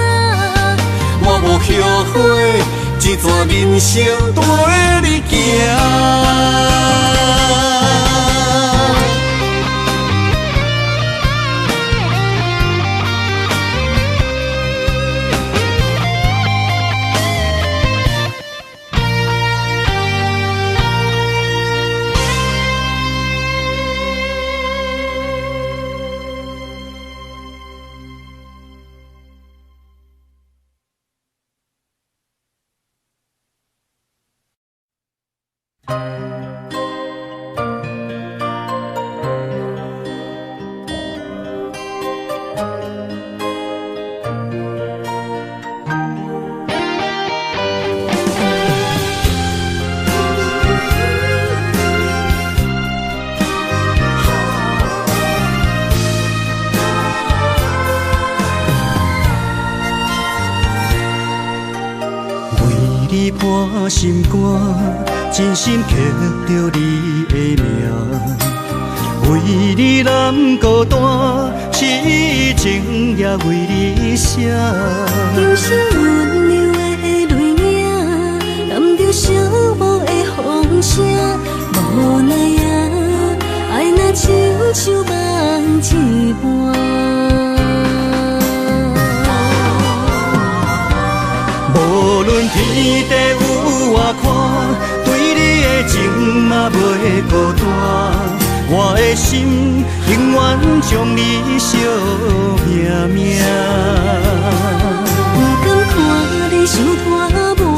我无后悔，一段人生陪你行。你破心肝，真心刻着你的名。为你难孤单，痴情也为你写。忧伤温柔的泪影，染着寂寞的风声。无奈啊，爱若亲像梦一般。无论天地有外宽，对你的情嘛袂孤单。我的心永远将你惜命命。不敢看你伤拖磨，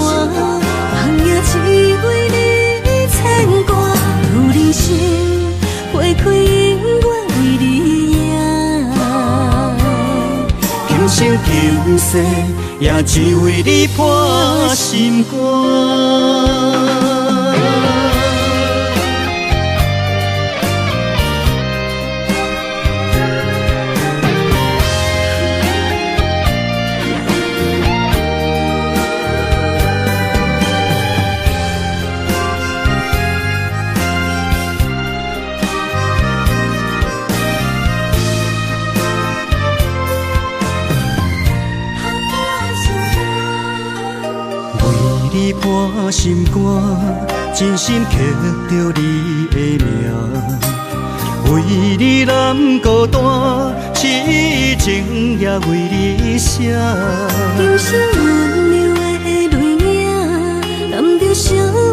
梦也只为你牵挂。有人生花开永远为你赢，今生今世也只为你破心肝。你破心肝，真心刻着你的名。为你难孤单，痴情也为你写。忧伤温柔的泪影，染着寂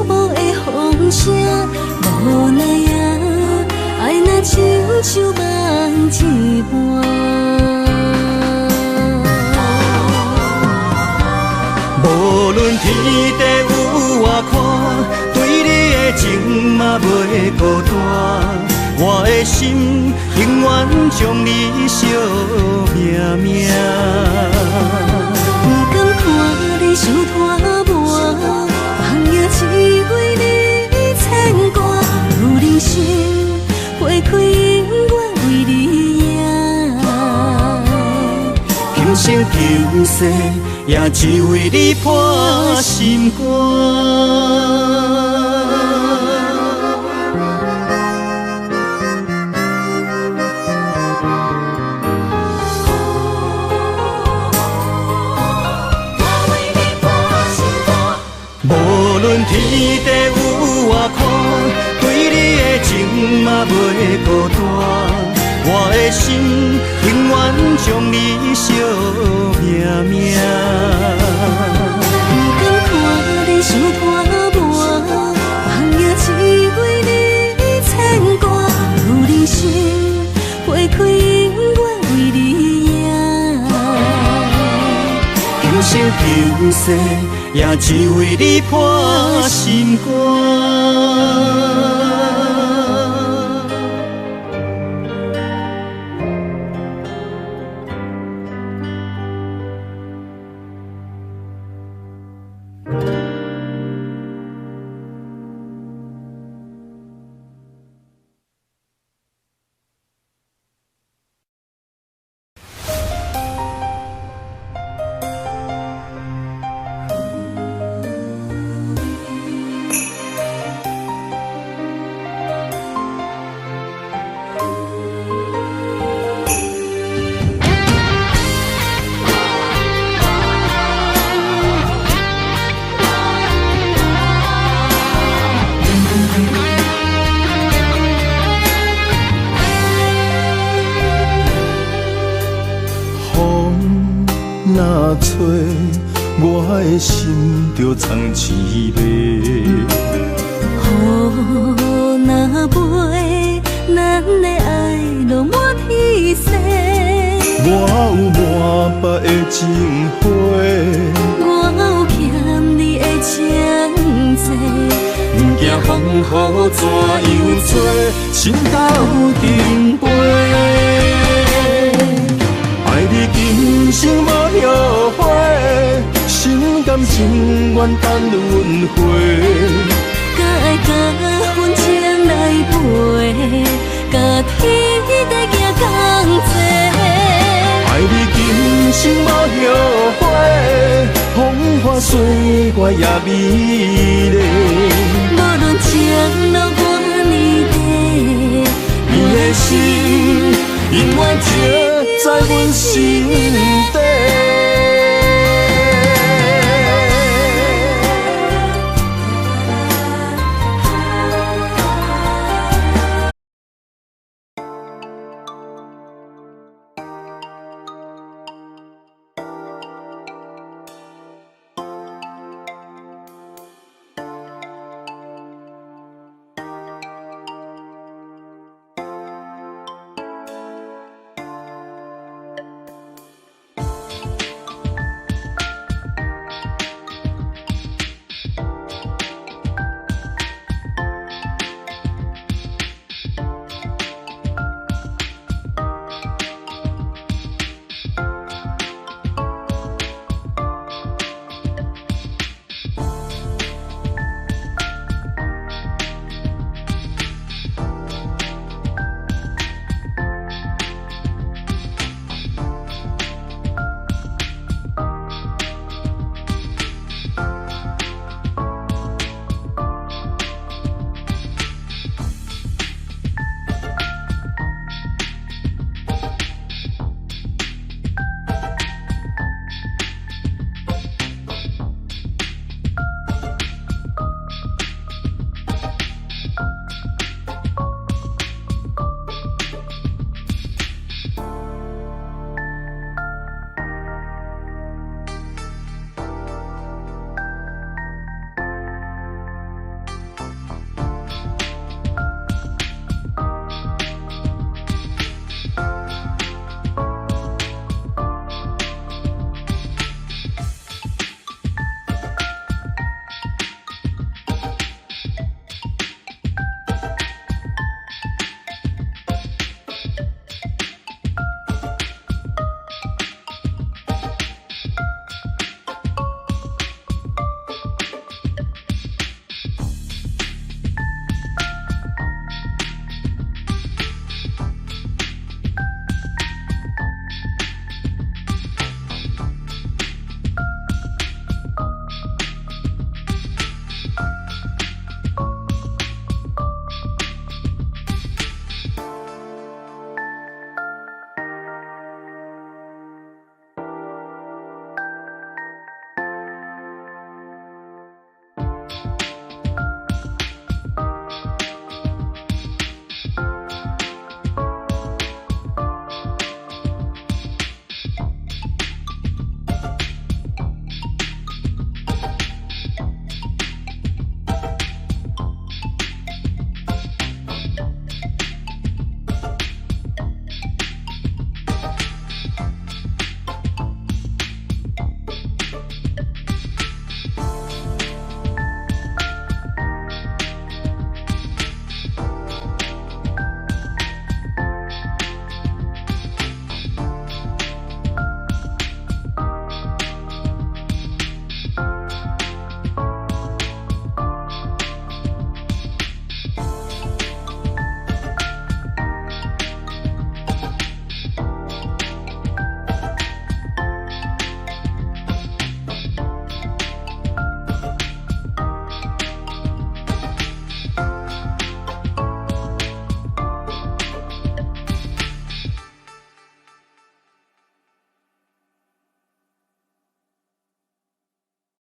寞的风声，无奈啊，爱若亲像梦一半。无论天地有外宽，对你的情嘛袂孤单。我的心永远将你惜命命。不甘看你受拖磨，朋友只为你牵挂。有人生花开永远为你赢，今生今世也只为你破心肝。无论天地有外宽，对你的情嘛袂孤单。我的心永远将你惜命命。不甘看你受拖磨，朋友只为你牵挂。有人生花开永远为你赢，今生今世也只为你破心肝。若吹，我的心就藏滋味。雨若飞，咱的爱落满天星。我有满腹的情花，我有欠你的情债，不惊风雨怎样做，心斗阵飞。爱你今生无后悔，心甘情愿等轮回。甲爱甲份情来陪，甲天地行同齐。爱你今生无后悔，风花雪月也美丽。无论前路多年短，你的心永远刻在阮心底。